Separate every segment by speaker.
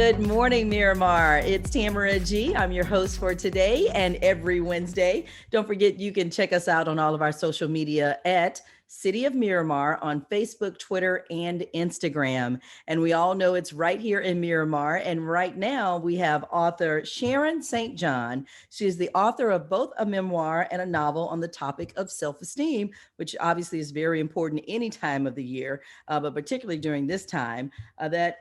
Speaker 1: Good morning, Miramar. It's Tamara G. I'm your host for today and every Wednesday. Don't forget, you can check us out on all of our social media at City of Miramar on Facebook, Twitter, and Instagram. And we all know it's right here in Miramar. And right now we have author Sharon St. John. She is the author of both a memoir and a novel on the topic of self-esteem, which obviously is very important any time of the year, but particularly during this time. That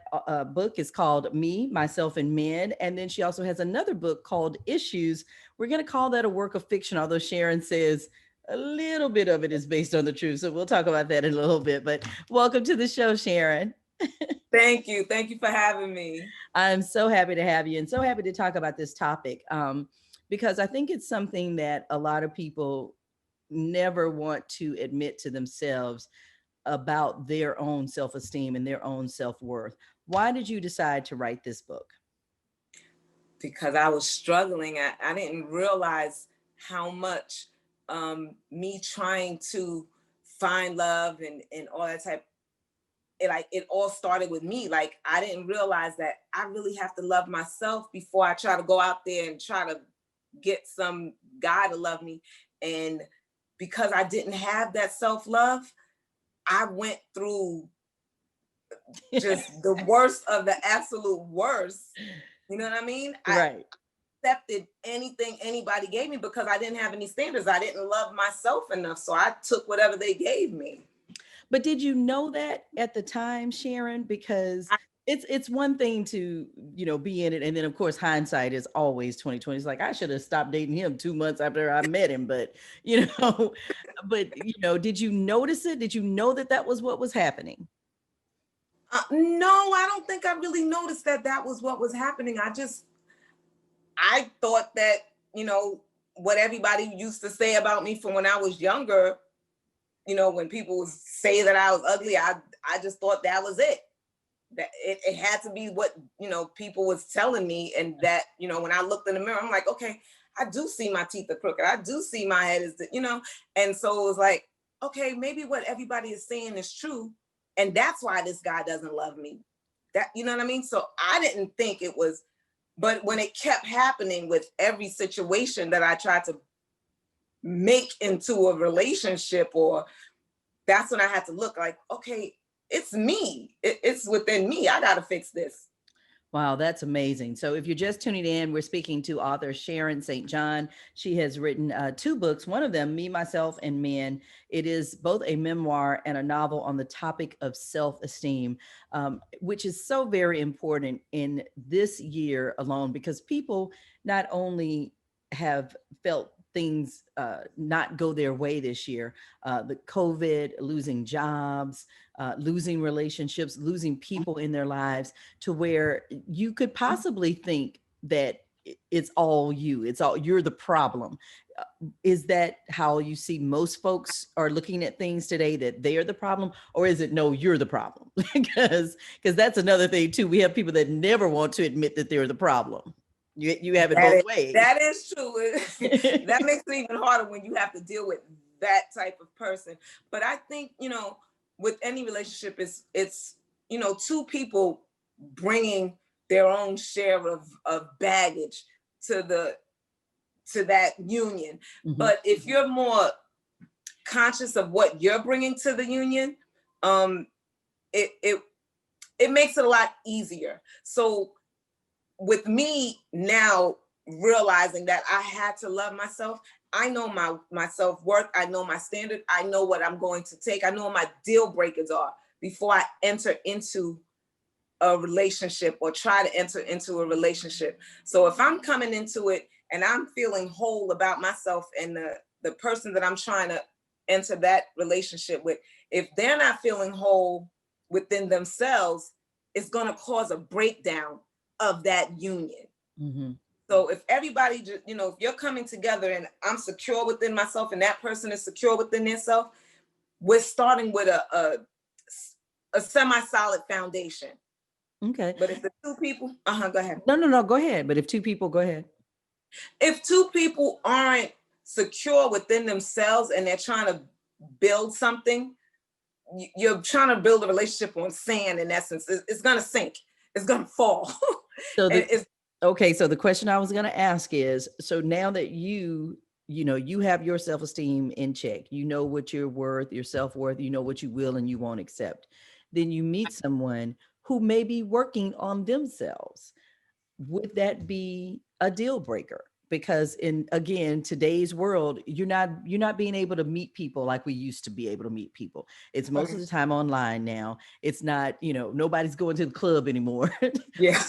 Speaker 1: book is called Me, Myself, and Men. And then she also has another book called Issues. We're going to call that a work of fiction, although Sharon says a little bit of it is based on the truth. So we'll talk about that in a little bit. But welcome to the show, Sharon.
Speaker 2: Thank you. Thank you for having me.
Speaker 1: I'm so happy to have you and so happy to talk about this topic because I think it's something that a lot of people never want to admit to themselves about their own self-esteem and their own self-worth. Why did you decide to write this book?
Speaker 2: Because I was struggling. I didn't realize how much me trying to find love and all that type, it all started with me. Like, I didn't realize that I really have to love myself before I try to go out there and try to get some guy to love me. And because I didn't have that self-love, I went through just the worst of the absolute worst. You know what I mean?
Speaker 1: Right.
Speaker 2: I accepted anything anybody gave me because I didn't have any standards. I didn't love myself enough. So I took whatever they gave me.
Speaker 1: But did you know that at the time, Sharon? Because it's one thing to, be in it. And then of course, hindsight is always 2020. It's like, I should have stopped dating him 2 months after I met him. But, did you notice it? Did you know that that was what was happening?
Speaker 2: No, I don't think I really noticed that that was what was happening. I thought that, what everybody used to say about me from when I was younger, when people would say that I was ugly, I just thought that was it. That it had to be what, people was telling me. And that, when I looked in the mirror, I'm like, okay, I do see my teeth are crooked. I do see my head is, and so it was like, okay, maybe what everybody is saying is true. And that's why this guy doesn't love me. That, you know what I mean? So I didn't think it was, but when it kept happening with every situation that I tried to make into a relationship, or that's when I had to look like, okay, it's me. It's within me. I got to fix this.
Speaker 1: Wow, that's amazing. So if you're just tuning in, we're speaking to author Sharon St. John. She has written 2 books, one of them, Me, Myself, and Men. It is both a memoir and a novel on the topic of self-esteem, which is so very important in this year alone, because people not only have felt things not go their way this year, the COVID, losing jobs, losing relationships, losing people in their lives, to where you could possibly think that it's all you, you're the problem. Is that how you see most folks are looking at things today, that they are the problem? Or is it, no, you're the problem? because that's another thing too. We have people that never want to admit that they're the problem. You have it both ways.
Speaker 2: That is true. That makes it even harder when you have to deal with that type of person. But I think, with any relationship, it's 2 people bringing their own share of baggage to that union. Mm-hmm. But if you're more conscious of what you're bringing to the union, it makes it a lot easier. So with me now realizing that I had to love myself, I know my self-worth, I know my standard, I know what I'm going to take, I know what my deal breakers are before I enter into a relationship or try to enter into a relationship. So if I'm coming into it and I'm feeling whole about myself and the person that I'm trying to enter that relationship with, if they're not feeling whole within themselves, it's going to cause a breakdown of that union. Mm-hmm. So if everybody just, if you're coming together and I'm secure within myself and that person is secure within themselves, we're starting with a semi-solid foundation.
Speaker 1: Okay.
Speaker 2: But if the 2 people, go ahead.
Speaker 1: No, go ahead. But if 2 people, go ahead.
Speaker 2: If 2 people aren't secure within themselves and they're trying to build something, you're trying to build a relationship on sand, in essence. It's going to sink. It's going to fall.
Speaker 1: So
Speaker 2: And
Speaker 1: the
Speaker 2: it's
Speaker 1: okay, so the question I was going to ask is, so now that you have your self-esteem in check, you know what you're worth, your self-worth, you know what you will and you won't accept. Then you meet someone who may be working on themselves. Would that be a deal breaker? Because in again today's world, you're not being able to meet people like we used to be able to meet people. It's most of
Speaker 2: right.
Speaker 1: the time online now. It's not, nobody's going to the club anymore.
Speaker 2: Yeah.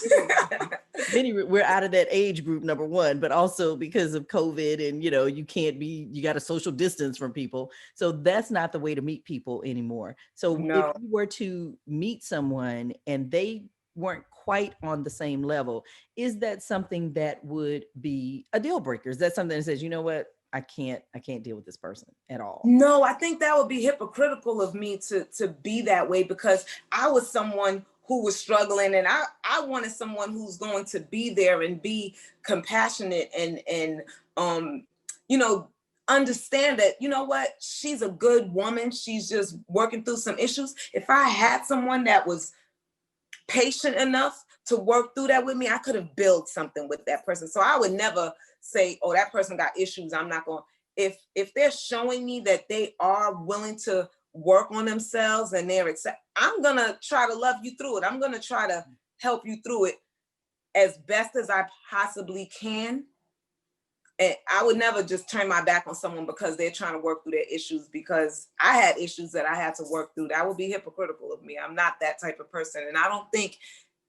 Speaker 1: We're out of that age group, number one, but also because of COVID and you got to social distance from people, so that's not the way to meet people anymore. So if
Speaker 2: No.
Speaker 1: you were to meet someone and they weren't quite on the same level, is that something that would be a deal breaker? Is that something that says, you know what, I can't deal with this person at all?
Speaker 2: No, I think that would be hypocritical of me to be that way, because I was someone who was struggling, and I wanted someone who's going to be there and be compassionate and um you know understand that, you know what, she's a good woman, she's just working through some issues. If I had someone that was patient enough to work through that with me, I could have built something with that person. So I would never say, oh, that person got issues, I'm not going. If they're showing me that they are willing to work on themselves and I'm going to try to love you through it. I'm going to try to help you through it as best as I possibly can. And I would never just turn my back on someone because they're trying to work through their issues, because I had issues that I had to work through. That would be hypocritical of me. I'm not that type of person. And I don't think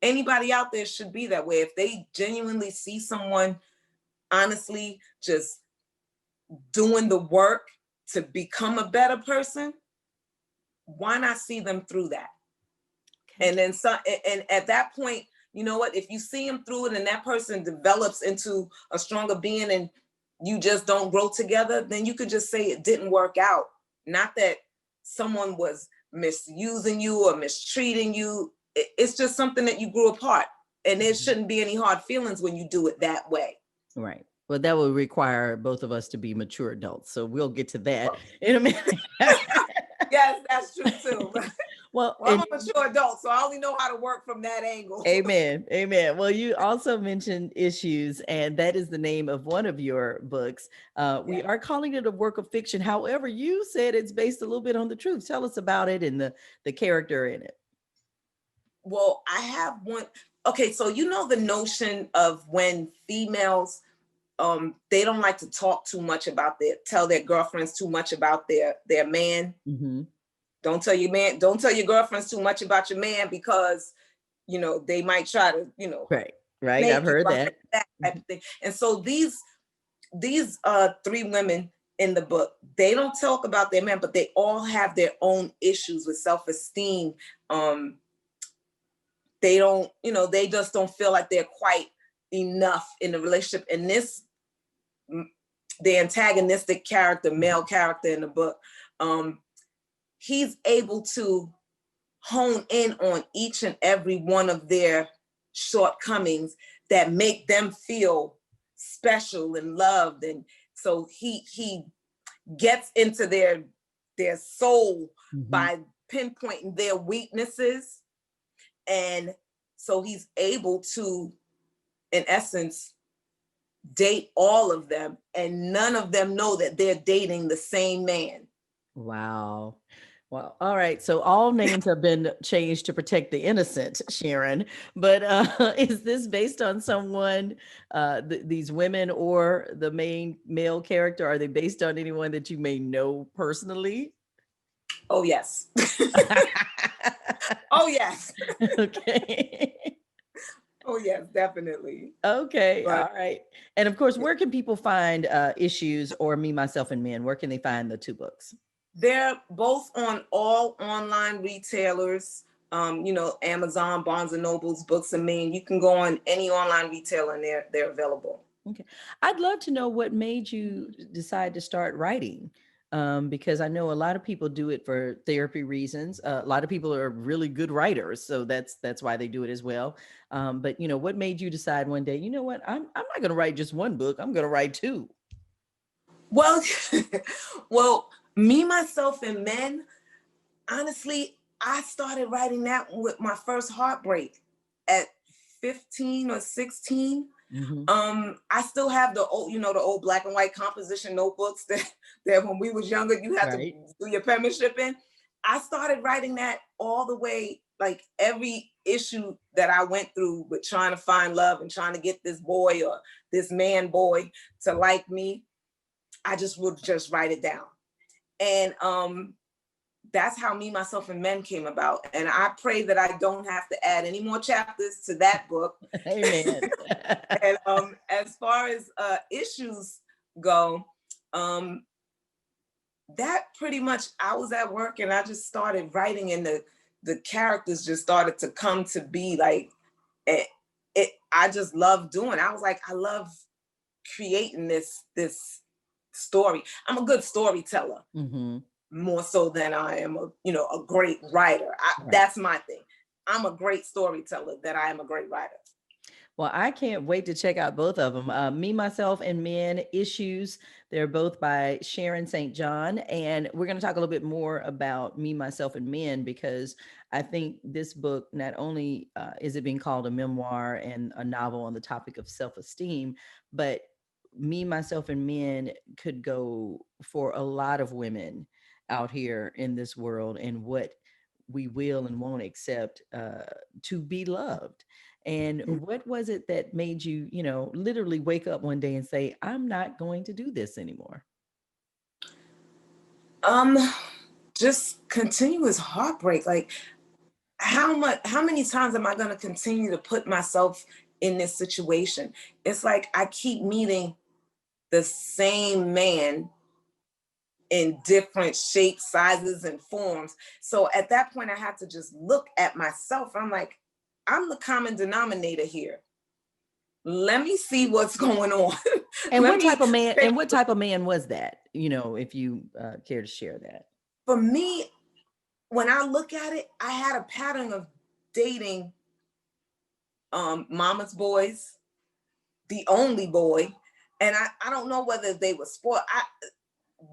Speaker 2: anybody out there should be that way. If they genuinely see someone honestly just doing the work to become a better person, why not see them through that?
Speaker 1: Okay.
Speaker 2: And then some, and at that point, you know what, if you see them through it and that person develops into a stronger being and you just don't grow together, then you could just say it didn't work out. Not that someone was misusing you or mistreating you. It's just something that you grew apart, and there shouldn't be any hard feelings when you do it that way.
Speaker 1: Right. Well, that will require both of us to be mature adults. So we'll get to that in a minute.
Speaker 2: Yes, that's true too.
Speaker 1: Well,
Speaker 2: Well, I'm
Speaker 1: and
Speaker 2: a mature adult, so I only know how to work from that angle.
Speaker 1: amen. Amen. Well, you also mentioned issues, and that is the name of one of your books. We
Speaker 2: Yeah.
Speaker 1: are calling it a work of fiction. However, you said it's based a little bit on the truth. Tell us about it and the character in it.
Speaker 2: Well, I have one. Okay, so you know the notion of when females they don't like to talk too much about tell their girlfriends too much about their man.
Speaker 1: Mm-hmm.
Speaker 2: Don't tell your girlfriends too much about your man, because they might try to
Speaker 1: Right. Right. I've
Speaker 2: make you
Speaker 1: heard
Speaker 2: behind
Speaker 1: that.
Speaker 2: that type of thing. And so these three women in the book, they don't talk about their man, but they all have their own issues with self-esteem. They don't, they just don't feel like they're quite enough in the relationship. And the antagonistic character, male character in the book, he's able to hone in on each and every one of their shortcomings that make them feel special and loved. And so he gets into their soul
Speaker 1: Mm-hmm.
Speaker 2: by pinpointing their weaknesses. And so he's able to, in essence, date all of them, and none of them know that they're dating the same man.
Speaker 1: Wow. Well, all right. So all names have been changed to protect the innocent, Sharon. But is this based on someone, these women or the main male character? Are they based on anyone that you may know personally?
Speaker 2: Oh, yes. Oh, yes.
Speaker 1: Okay.
Speaker 2: Oh, yes, definitely.
Speaker 1: Okay.
Speaker 2: But
Speaker 1: All right. And of course, where can people find issues or Me, Myself, and Men? Where can they find the two books?
Speaker 2: they're both on all online retailers, Amazon, Barnes and Nobles, Books and Me. You can go on any online retailer and they're available.
Speaker 1: Okay. I'd love to know what made you decide to start writing. Because I know a lot of people do it for therapy reasons. A lot of people are really good writers, so that's why they do it as well. But what made you decide one day, you know what, I'm not going to write just one book. I'm going to write two.
Speaker 2: Well, well, Me, Myself, and Men, honestly, I started writing that with my first heartbreak at 15 or 16.
Speaker 1: Mm-hmm.
Speaker 2: I still have the old, the old black and white composition notebooks that when we was younger, you had to
Speaker 1: Right.
Speaker 2: do your penmanship in. I started writing that all the way, like every issue that I went through with trying to find love and trying to get this boy or this man boy to like me. I just would just write it down. And that's how Me, Myself, and Men came about. And I pray that I don't have to add any more chapters to that book.
Speaker 1: Amen.
Speaker 2: And as far as issues go, that pretty much, I was at work and I just started writing, and the characters just started to come to be. Like I just love doing. I was like, I love creating this story. I'm a good storyteller.
Speaker 1: Mm-hmm.
Speaker 2: More so than I am a great writer.
Speaker 1: Right.
Speaker 2: That's my thing. I'm a great storyteller than I am a great writer.
Speaker 1: Well, I can't wait to check out both of them. Me, Myself, and Men issues. They're both by Sharon St. John. And we're going to talk a little bit more about Me, Myself, and Men, because I think this book, not only is it being called a memoir and a novel on the topic of self-esteem, but Me, Myself, and Men could go for a lot of women out here in this world and what we will and won't accept to be loved. And what was it that made you, literally wake up one day and say, I'm not going to do this anymore?
Speaker 2: Just continuous heartbreak. Like how many times am I going to continue to put myself in this situation? It's like I keep meeting the same man in different shapes, sizes, and forms. So at that point, I had to just look at myself. I'm like, I'm the common denominator here. Let me see what's going on.
Speaker 1: And what type of man? And what type of man was that? If you care to share that.
Speaker 2: For me, when I look at it, I had a pattern of dating mama's boys, the only boy, and I don't know whether they were spoiled.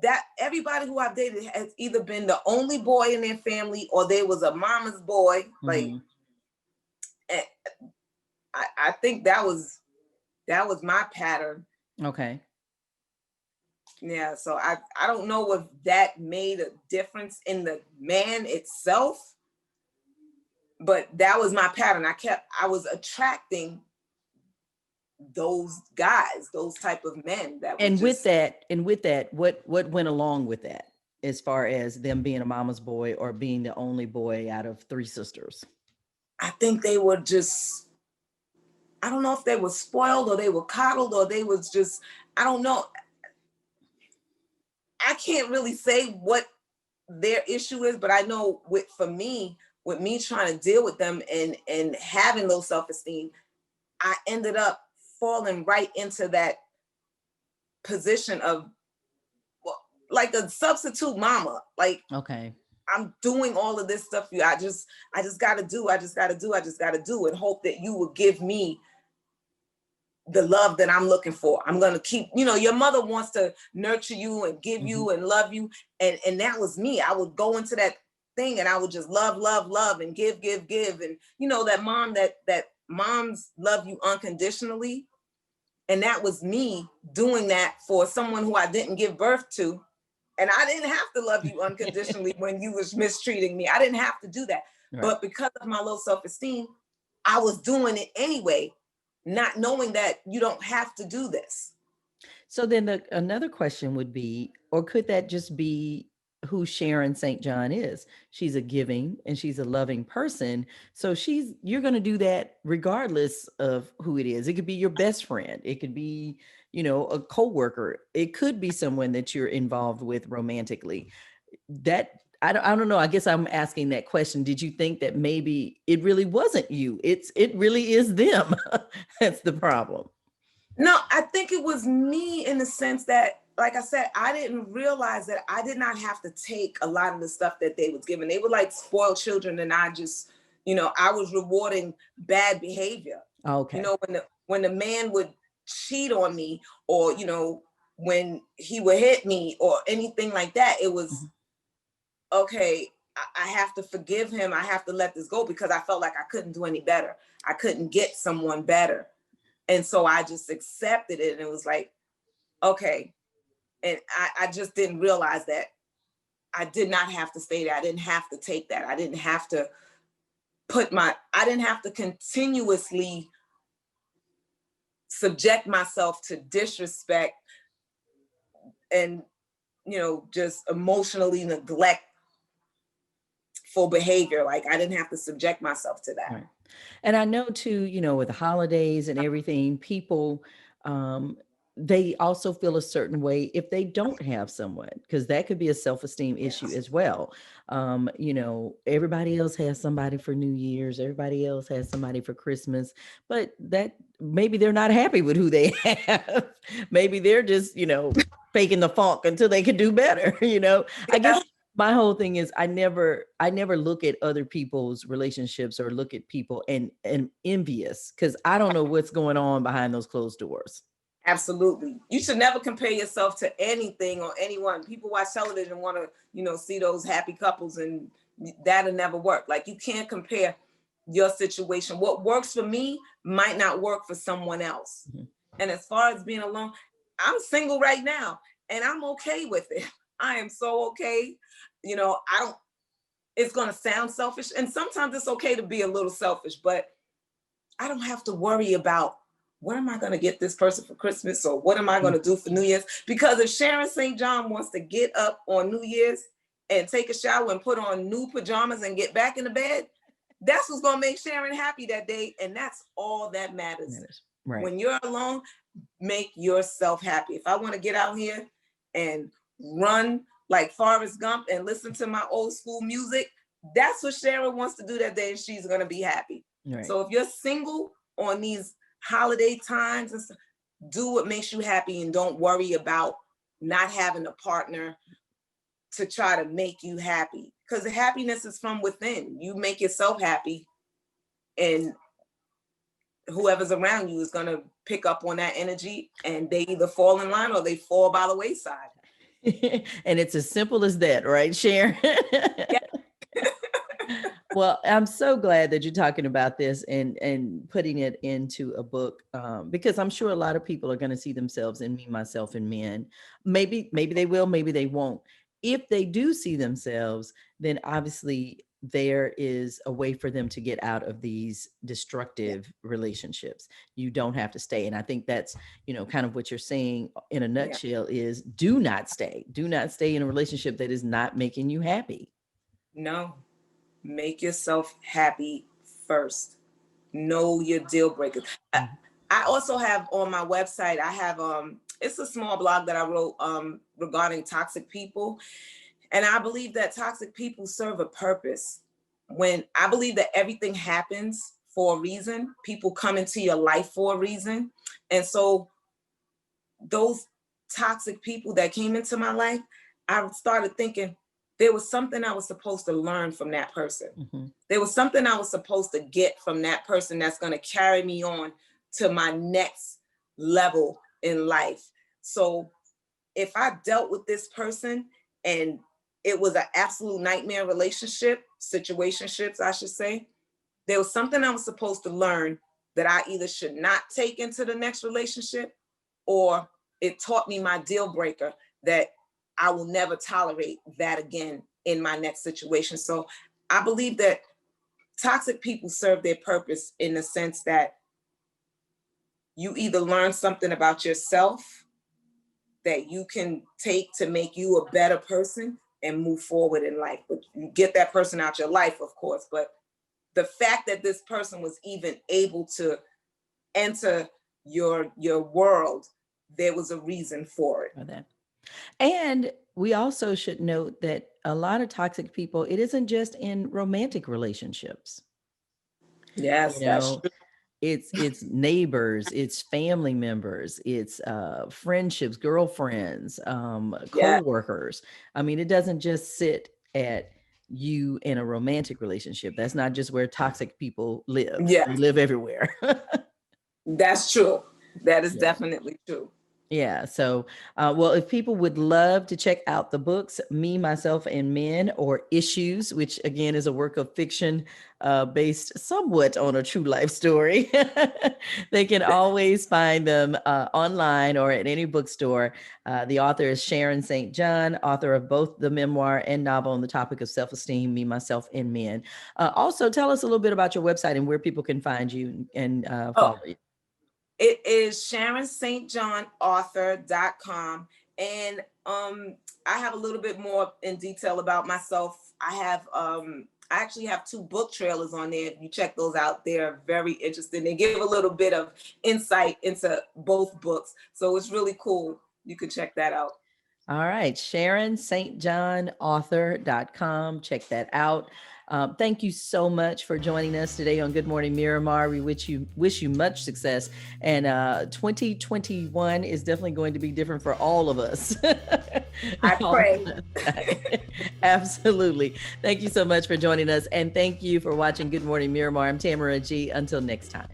Speaker 2: That everybody who I've dated has either been the only boy in their family or they was a mama's boy. Mm-hmm. Like, I think that was my pattern.
Speaker 1: Okay.
Speaker 2: Yeah, so I don't know if that made a difference in the man itself, but that was my pattern. I was attracting those guys, those type of men that
Speaker 1: and with that, what went along with that as far as them being a mama's boy or being the only boy out of three sisters?
Speaker 2: I think they were just, I don't know if they were spoiled or they were coddled or they was just, I don't know. I can't really say what their issue is, but I know with me trying to deal with them and having low self-esteem, I ended up falling right into that position of like a substitute mama. Like, okay, I'm doing all of this stuff for you. I just gotta do and hope that you will give me the love that I'm looking for. I'm gonna keep, your mother wants to nurture you and give you and love you. And that was me. I would go into that thing and I would just love and give. And that moms love you unconditionally. And that was me doing that for someone who I didn't give birth to. And I didn't have to love you unconditionally when you was mistreating me. I didn't have to do that. Right. But because of my low self-esteem, I was doing it anyway, not knowing that you don't have to do this.
Speaker 1: So then another question would be, or could that just be who Sharon St. John is? She's a giving and she's a loving person. So you're going to do that regardless of who it is. It could be your best friend. It could be, a coworker. It could be someone that you're involved with romantically. I don't know. I guess I'm asking that question. Did you think that maybe it really wasn't you? It really is them. That's the problem.
Speaker 2: No, I think it was me in the sense that, like I said, I didn't realize that I did not have to take a lot of the stuff that they was giving. They were like spoiled children, and I just, I was rewarding bad behavior. Okay. When the man would cheat on me, or when he would hit me or anything like that, it was okay. I have to forgive him. I have to let this go because I felt like I couldn't do any better. I couldn't get someone better. And so I just accepted it. And it was like, okay. And I just didn't realize that I did not have to stay there. I didn't have to take that. I didn't have to I didn't have to continuously subject myself to disrespect and, just emotionally neglectful behavior. Like I didn't have to subject myself to that.
Speaker 1: Right. And I know too, with the holidays and everything, people, they also feel a certain way if they don't have someone, because that could be a self-esteem issue as well. Everybody else has somebody for New Year's, everybody else has somebody for Christmas, but that maybe they're not happy with who they have. Maybe they're just, faking the funk until they can do better. I guess my whole thing is I never look at other people's relationships or look at people and envious, because I don't know what's going on behind those closed doors.
Speaker 2: Absolutely. You should never compare yourself to anything or anyone. People watch television and want to, see those happy couples, and that'll never work. Like you can't compare your situation. What works for me might not work for someone else. Mm-hmm. And as far as being alone, I'm single right now and I'm okay with it. I am so okay. It's going to sound selfish. And sometimes it's okay to be a little selfish, but I don't have to worry about what am I going to get this person for Christmas or what am I going to do for New Year's? Because if Sharon St. John wants to get up on New Year's and take a shower and put on new pajamas and get back in the bed, that's what's going to make Sharon happy that day. And that's all that matters. Right. When you're alone, make yourself happy. If I want to get out here and run like Forrest Gump and listen to my old school music, that's what Sharon wants to do that day, and she's going to be happy. Right. So if you're single on these holiday times and stuff, do what makes you happy and don't worry about not having a partner to try to make you happy, because the happiness is from within. You make yourself happy and whoever's around you is going to pick up on that energy, and they either fall in line or they fall by the wayside.
Speaker 1: And it's as simple as that, right, Sharon? Yeah. Well, I'm so glad that you're talking about this and putting it into a book, because I'm sure a lot of people are going to see themselves in Me, Myself, and Men. Maybe they will, maybe they won't. If they do see themselves, then obviously there is a way for them to get out of these destructive relationships. You don't have to stay. And I think that's, kind of what you're saying in a nutshell is do not stay. Do not stay in a relationship that is not making you happy.
Speaker 2: No. Make yourself happy first. Know your deal breakers. I also have on my website, I have it's a small blog that I wrote regarding toxic people. And I believe that toxic people serve a purpose. When I believe that everything happens for a reason, people come into your life for a reason. And so those toxic people that came into my life, I started thinking, there was something I was supposed to learn from that person. Mm-hmm. There was something I was supposed to get from that person that's going to carry me on to my next level in life. So if I dealt with this person and it was an absolute nightmare relationship, situationships, I should say, there was something I was supposed to learn that I either should not take into the next relationship, or it taught me my deal breaker that I will never tolerate that again in my next situation. So I believe that toxic people serve their purpose in the sense that you either learn something about yourself that you can take to make you a better person and move forward in life. But you get that person out your life, of course, but the fact that this person was even able to enter your world, there was a reason for it.
Speaker 1: And we also should note that a lot of toxic people, it isn't just in romantic relationships.
Speaker 2: Yes, that's true.
Speaker 1: It's neighbors, it's family members, it's friendships, girlfriends, co-workers. I mean, it doesn't just sit at you in a romantic relationship. That's not just where toxic people live. Yeah. They live everywhere.
Speaker 2: That's true. That is definitely true.
Speaker 1: Yeah. So, well, if people would love to check out the books, Me, Myself, and Men, or Issues, which again is a work of fiction based somewhat on a true life story, they can always find them online or at any bookstore. The author is Sharon St. John, author of both the memoir and novel on the topic of self esteem, Me, Myself, and Men. Also, tell us a little bit about your website and where people can find you and
Speaker 2: Oh,
Speaker 1: follow you.
Speaker 2: it is SharonSt.JohnAuthor.com. And I have a little bit more in detail about myself. I actually have 2 book trailers on there. If you check those out, they're very interesting. They give a little bit of insight into both books. So it's really cool. You can check that out.
Speaker 1: All right, Sharon St. John author.com. Check that out. Thank you so much for joining us today on Good Morning Miramar. We wish you much success. And 2021 is definitely going to be different for all of us.
Speaker 2: I pray.
Speaker 1: Absolutely. Thank you so much for joining us. And thank you for watching Good Morning Miramar. I'm Tamara G. Until next time.